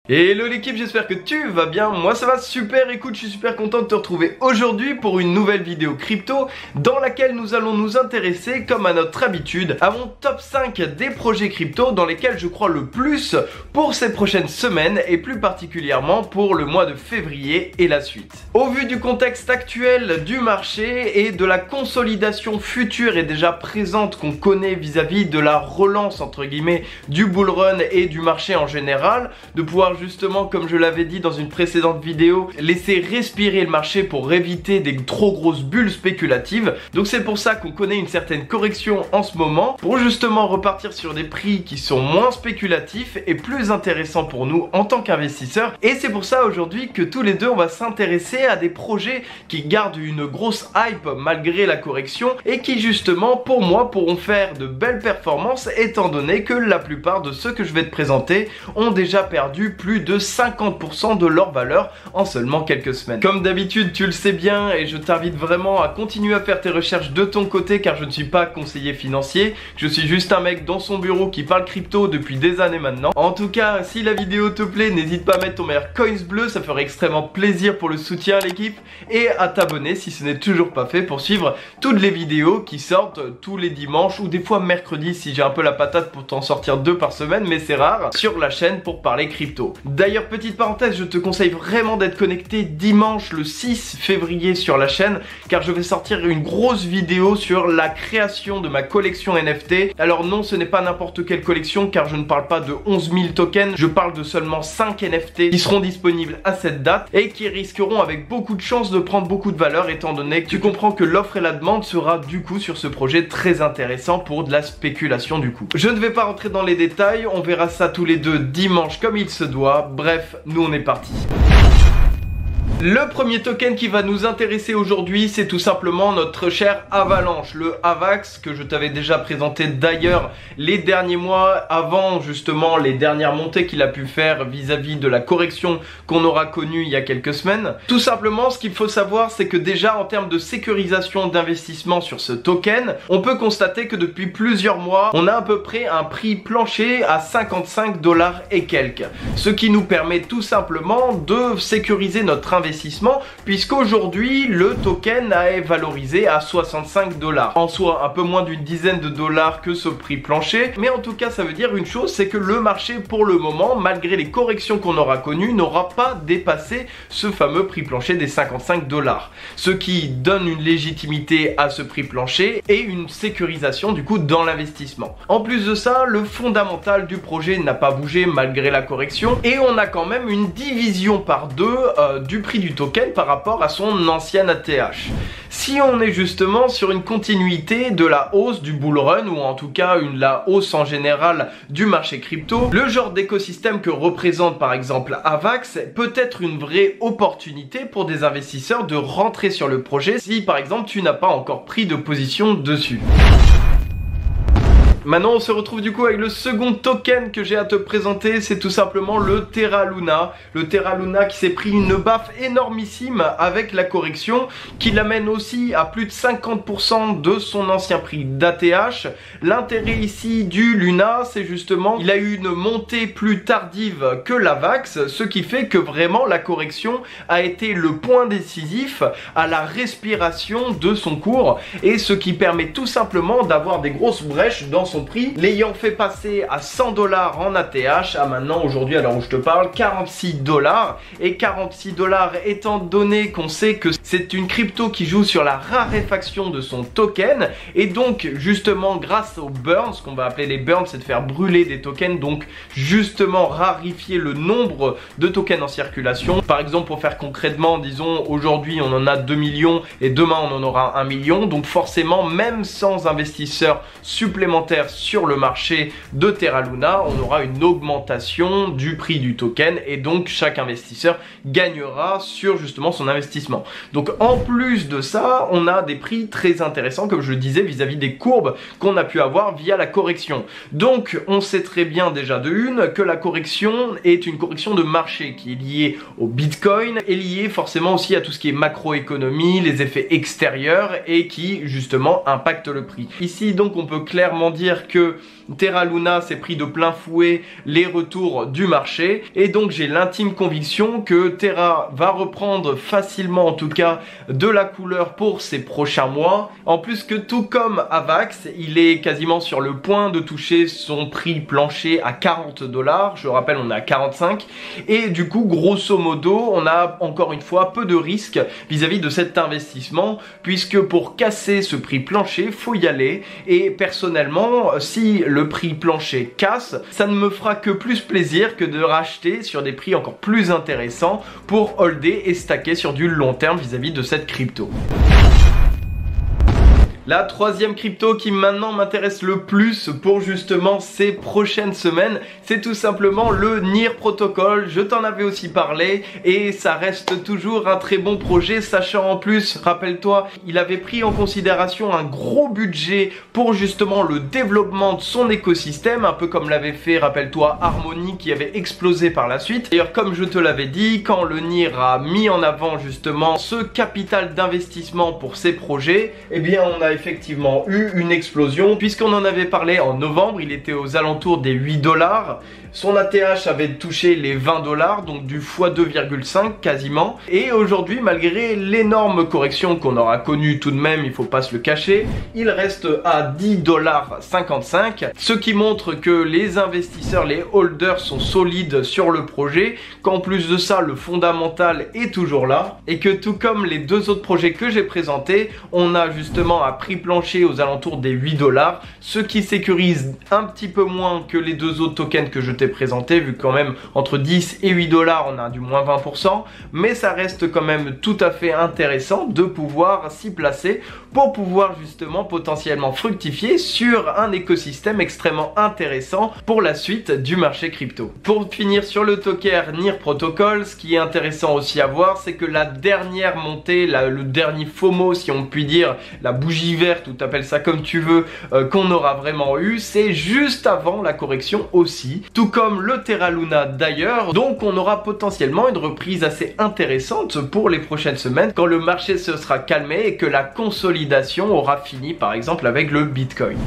Hello l'équipe, j'espère que tu vas bien, moi ça va super. Écoute, je suis super content de te retrouver aujourd'hui pour une nouvelle vidéo crypto dans laquelle nous allons nous intéresser, comme à notre habitude, à mon top 5 des projets crypto dans lesquels je crois le plus pour ces prochaines semaines et plus particulièrement pour le mois de février et la suite. Au vu du contexte actuel du marché et de la consolidation future et déjà présente qu'on connaît vis-à-vis de la relance entre guillemets du bull run et du marché en général, de pouvoir justement, comme je l'avais dit dans une précédente vidéo, laisser respirer le marché pour éviter des trop grosses bulles spéculatives. Donc c'est pour ça qu'on connaît une certaine correction en ce moment, pour justement repartir sur des prix qui sont moins spéculatifs et plus intéressants pour nous en tant qu'investisseurs. Et c'est pour ça aujourd'hui que tous les deux on va s'intéresser à des projets qui gardent une grosse hype malgré la correction et qui justement pour moi pourront faire de belles performances, étant donné que la plupart de ceux que je vais te présenter ont déjà perdu plus de 50% de leur valeur en seulement quelques semaines. Comme d'habitude, tu le sais bien et je t'invite vraiment à continuer à faire tes recherches de ton côté, car je ne suis pas conseiller financier, je suis juste un mec dans son bureau qui parle crypto depuis des années maintenant. En tout cas, si la vidéo te plaît, n'hésite pas à mettre ton meilleur coins bleu, ça ferait extrêmement plaisir pour le soutien à l'équipe, et à t'abonner si ce n'est toujours pas fait pour suivre toutes les vidéos qui sortent tous les dimanches ou des fois mercredi si j'ai un peu la patate pour t'en sortir 2 par semaine, mais c'est rare, sur la chaîne pour parler crypto. D'ailleurs, petite parenthèse, je te conseille vraiment d'être connecté dimanche le 6 février sur la chaîne, car je vais sortir une grosse vidéo sur la création de ma collection NFT. Alors non, ce n'est pas n'importe quelle collection, car je ne parle pas de 11 000 tokens, je parle de seulement 5 NFT qui seront disponibles à cette date et qui risqueront avec beaucoup de chance de prendre beaucoup de valeur, étant donné que tu comprends que l'offre et la demande sera du coup sur ce projet très intéressant pour de la spéculation du coup. Je ne vais pas rentrer dans les détails, on verra ça tous les deux dimanche comme il se doit. Bref, nous on est parti. Le premier token qui va nous intéresser aujourd'hui, c'est tout simplement notre cher Avalanche, le AVAX, que je t'avais déjà présenté d'ailleurs les derniers mois, avant justement les dernières montées qu'il a pu faire vis-à-vis de la correction qu'on aura connue il y a quelques semaines. Tout simplement, ce qu'il faut savoir, c'est que déjà en termes de sécurisation d'investissement sur ce token, on peut constater que depuis plusieurs mois, on a à peu près un prix plancher à 55 $ et quelques. Ce qui nous permet tout simplement de sécuriser notre investissement, puisqu'aujourd'hui le token est valorisé à 65 $. En soi, un peu moins d'une dizaine de dollars que ce prix plancher, mais en tout cas ça veut dire une chose, c'est que le marché pour le moment, malgré les corrections qu'on aura connues, n'aura pas dépassé ce fameux prix plancher des 55 $. Ce qui donne une légitimité à ce prix plancher et une sécurisation du coup dans l'investissement. En plus de ça, le fondamental du projet n'a pas bougé malgré la correction, et on a quand même une division par deux du prix du token par rapport à son ancien ATH. Si on est justement sur une continuité de la hausse du bull run, ou en tout cas la hausse en général du marché crypto, le genre d'écosystème que représente par exemple AVAX peut être une vraie opportunité pour des investisseurs de rentrer sur le projet si par exemple tu n'as pas encore pris de position dessus. Maintenant on se retrouve du coup avec le second token que j'ai à te présenter, c'est tout simplement le Terra Luna. Le Terra Luna qui s'est pris une baffe énormissime avec la correction, qui l'amène aussi à plus de 50% de son ancien prix d'ATH. L'intérêt ici du Luna, c'est justement il a eu une montée plus tardive que l'AVAX, ce qui fait que vraiment la correction a été le point décisif à la respiration de son cours, et ce qui permet tout simplement d'avoir des grosses brèches dans son prix, l'ayant fait passer à 100 $ en ATH à maintenant aujourd'hui à l'heure où je te parle 46 $, et 46 $ étant donné qu'on sait que c'est une crypto qui joue sur la raréfaction de son token, et donc justement grâce aux burns, ce qu'on va appeler les burns, c'est de faire brûler des tokens, donc justement rarifier le nombre de tokens en circulation. Par exemple, pour faire concrètement, disons aujourd'hui on en a 2 millions et demain on en aura 1 million, donc forcément même sans investisseurs supplémentaires sur le marché de Terra Luna, on aura une augmentation du prix du token, et donc chaque investisseur gagnera sur justement son investissement. Donc Donc en plus de ça, on a des prix très intéressants, comme je le disais, vis-à-vis des courbes qu'on a pu avoir via la correction. Donc on sait très bien déjà de une que la correction est une correction de marché qui est liée au Bitcoin et liée forcément aussi à tout ce qui est macroéconomie, les effets extérieurs et qui justement impactent le prix. Ici donc on peut clairement dire que Terra Luna s'est pris de plein fouet les retours du marché et donc j'ai l'intime conviction que Terra va reprendre facilement en tout cas de la couleur pour ces prochains mois. En plus que tout comme Avax, il est quasiment sur le point de toucher son prix plancher à 40 $. Je rappelle, on est à 45 et du coup grosso modo on a encore une fois peu de risques vis-à-vis de cet investissement puisque pour casser ce prix plancher faut y aller et personnellement si le prix plancher casse, ça ne me fera que plus plaisir que de racheter sur des prix encore plus intéressants pour holder et stacker sur du long terme vis-à-vis de cette crypto. La troisième crypto qui maintenant m'intéresse le plus pour justement ces prochaines semaines, c'est tout simplement le NIR Protocol. Je t'en avais aussi parlé et ça reste toujours un très bon projet, sachant en plus, rappelle-toi, il avait pris en considération un gros budget pour justement le développement de son écosystème, un peu comme l'avait fait, rappelle-toi, Harmony qui avait explosé par la suite. D'ailleurs, comme je te l'avais dit, quand le NIR a mis en avant justement ce capital d'investissement pour ses projets, eh bien on a effectivement eu une explosion puisqu'on en avait parlé en novembre, il était aux alentours des 8 $. Son ATH avait touché les 20 $, donc du x2,5 quasiment. Et aujourd'hui, malgré l'énorme correction qu'on aura connue tout de même, il faut pas se le cacher, il reste à 10,55 $, ce qui montre que les investisseurs, les holders sont solides sur le projet, qu'en plus de ça, le fondamental est toujours là, et que tout comme les deux autres projets que j'ai présentés, on a justement un prix plancher aux alentours des 8 $, ce qui sécurise un petit peu moins que les deux autres tokens que je t'ai présenté, vu quand même entre 10 et 8 $ on a du moins 20%, mais ça reste quand même tout à fait intéressant de pouvoir s'y placer pour pouvoir justement potentiellement fructifier sur un écosystème extrêmement intéressant pour la suite du marché crypto. Pour finir sur le token NIR Protocol, ce qui est intéressant aussi à voir, c'est que la dernière montée, le dernier FOMO si on peut dire, la bougie verte ou t'appelles ça comme tu veux, qu'on aura vraiment eu, c'est juste avant la correction aussi, tout comme le Terra Luna d'ailleurs. Donc on aura potentiellement une reprise assez intéressante pour les prochaines semaines quand le marché se sera calmé et que la consolidation aura fini par exemple avec le Bitcoin.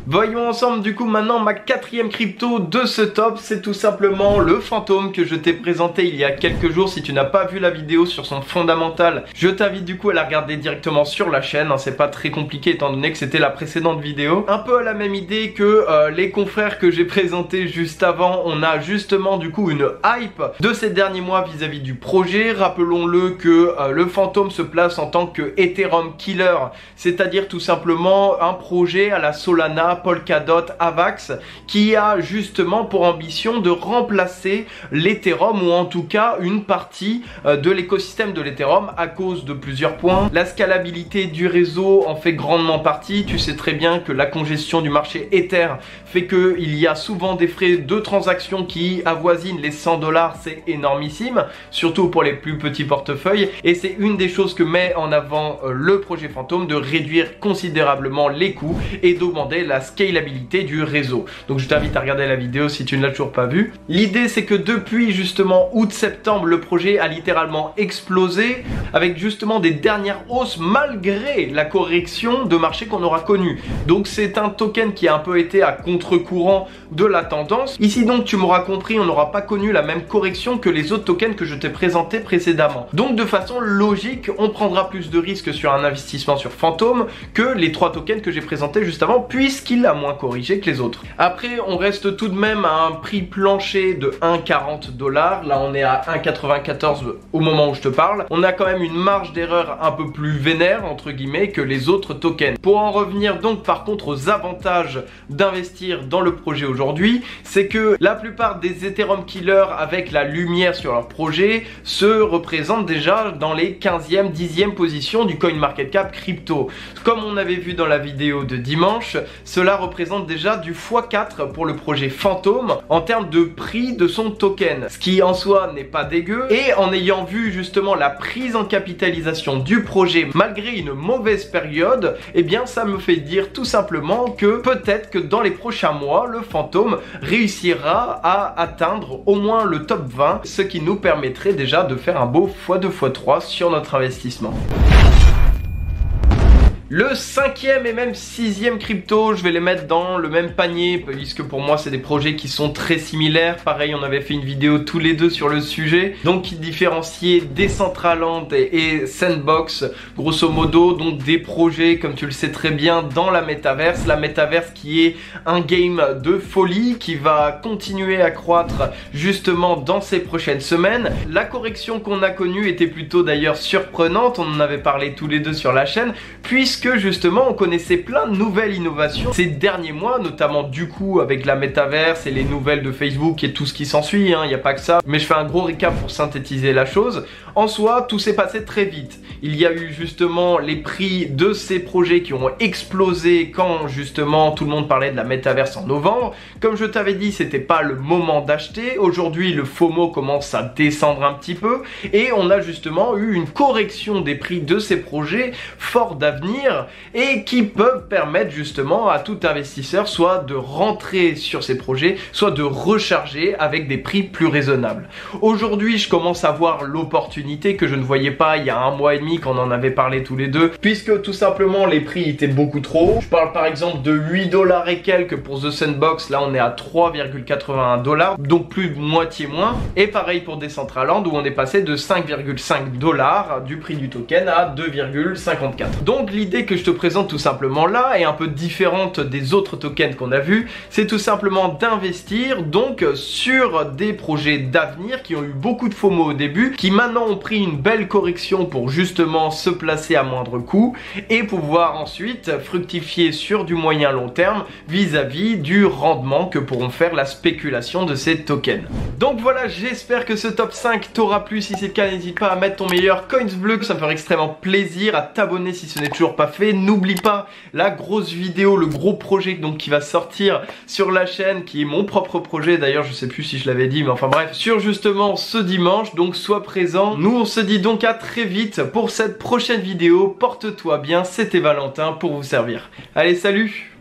Voyons ensemble du coup maintenant ma quatrième crypto de ce top, c'est tout simplement le fantôme que je t'ai présenté il y a quelques jours. Si tu n'as pas vu la vidéo sur son fondamental, je t'invite du coup à la regarder directement sur la chaîne, hein, c'est pas très compliqué étant donné que c'était la précédente vidéo. Un peu à la même idée que les confrères que j'ai présentés juste avant, on a justement du coup une hype de ces derniers mois vis-à-vis du projet. Rappelons-le que le fantôme se place en tant que Ethereum killer, c'est-à-dire tout simplement un projet à la Solana, Polkadot, Avax qui a justement pour ambition de remplacer l'Ethereum ou en tout cas une partie de l'écosystème de l'Ethereum à cause de plusieurs points. La scalabilité du réseau en fait grandement partie. Tu sais très bien que la congestion du marché Ether fait qu'il y a souvent des frais de transaction qui avoisinent les 100 $, c'est énormissime, surtout pour les plus petits portefeuilles et c'est une des choses que met en avant le projet fantôme, de réduire considérablement les coûts et d'augmenter la scalabilité du réseau. Donc je t'invite à regarder la vidéo si tu ne l'as toujours pas vue. L'idée c'est que depuis justement août-septembre, le projet a littéralement explosé avec justement des dernières hausses malgré la correction de marché qu'on aura connue. Donc c'est un token qui a un peu été à contre-courant de la tendance. Ici donc tu m'auras compris, on n'aura pas connu la même correction que les autres tokens que je t'ai présentés précédemment. Donc de façon logique, on prendra plus de risques sur un investissement sur Fantôme que les trois tokens que j'ai présentés juste avant, puisqu'il a moins corrigé que les autres. Après, on reste tout de même à un prix plancher de 1,40 $. Là, on est à 1,94 € au moment où je te parle. On a quand même une marge d'erreur un peu plus vénère, entre guillemets, que les autres tokens. Pour en revenir donc par contre aux avantages d'investir dans le projet aujourd'hui, c'est que la plupart des Ethereum killers avec la lumière sur leur projet se représentent déjà dans les 15e, 10e positions du CoinMarketCap crypto. Comme on avait vu dans la vidéo de dimanche, cela cela représente déjà du x4 pour le projet Fantôme en termes de prix de son token, ce qui en soi n'est pas dégueu. Et en ayant vu justement la prise en capitalisation du projet malgré une mauvaise période, eh bien ça me fait dire tout simplement que peut-être que dans les prochains mois, le Fantôme réussira à atteindre au moins le top 20, ce qui nous permettrait déjà de faire un beau x2 x3 sur notre investissement. Le cinquième et même sixième crypto, je vais les mettre dans le même panier puisque pour moi c'est des projets qui sont très similaires. Pareil, on avait fait une vidéo tous les deux sur le sujet, donc qui différenciait Decentraland et Sandbox, grosso modo, donc des projets comme tu le sais très bien dans la métaverse. La métaverse qui est un game de folie qui va continuer à croître justement dans ces prochaines semaines. La correction qu'on a connue était plutôt d'ailleurs surprenante, on en avait parlé tous les deux sur la chaîne, puisque justement on connaissait plein de nouvelles innovations ces derniers mois, notamment du coup avec la métaverse et les nouvelles de Facebook et tout ce qui s'ensuit, il n'y a pas que ça, mais je fais un gros récap pour synthétiser la chose. En soi, tout s'est passé très vite. Il y a eu justement les prix de ces projets qui ont explosé quand justement tout le monde parlait de la métaverse en novembre. Comme je t'avais dit, c'était pas le moment d'acheter. Aujourd'hui, le FOMO commence à descendre un petit peu et on a justement eu une correction des prix de ces projets forts d'avenir et qui peuvent permettre justement à tout investisseur soit de rentrer sur ces projets, soit de recharger avec des prix plus raisonnables. Aujourd'hui, je commence à voir l'opportunité que je ne voyais pas il y a un mois et demi quand on en avait parlé tous les deux, puisque tout simplement les prix étaient beaucoup trop hauts. Je parle par exemple de 8 $ et quelques pour The Sandbox, là on est à 3,81 $, donc plus de moitié moins. Et pareil pour Decentraland où on est passé de 5,5 $ du prix du token à 2,54. Donc l'idée que je te présente tout simplement là est un peu différente des autres tokens qu'on a vus. C'est tout simplement d'investir donc sur des projets d'avenir qui ont eu beaucoup de FOMO au début, qui maintenant ont pris une belle correction pour justement se placer à moindre coût et pouvoir ensuite fructifier sur du moyen long terme vis-à-vis du rendement que pourront faire la spéculation de ces tokens. Donc voilà, j'espère que ce top 5 t'aura plu. Si c'est le cas, n'hésite pas à mettre ton meilleur coins bleu, ça me ferait extrêmement plaisir, à t'abonner si ce n'est toujours pas fait. N'oublie pas la grosse vidéo, le gros projet donc qui va sortir sur la chaîne, qui est mon propre projet d'ailleurs, je sais plus si je l'avais dit, mais enfin bref, sur justement ce dimanche, donc sois présent. Nous on se dit donc à très vite pour cette prochaine vidéo. Porte-toi bien, c'était Valentin pour vous servir. Allez, salut!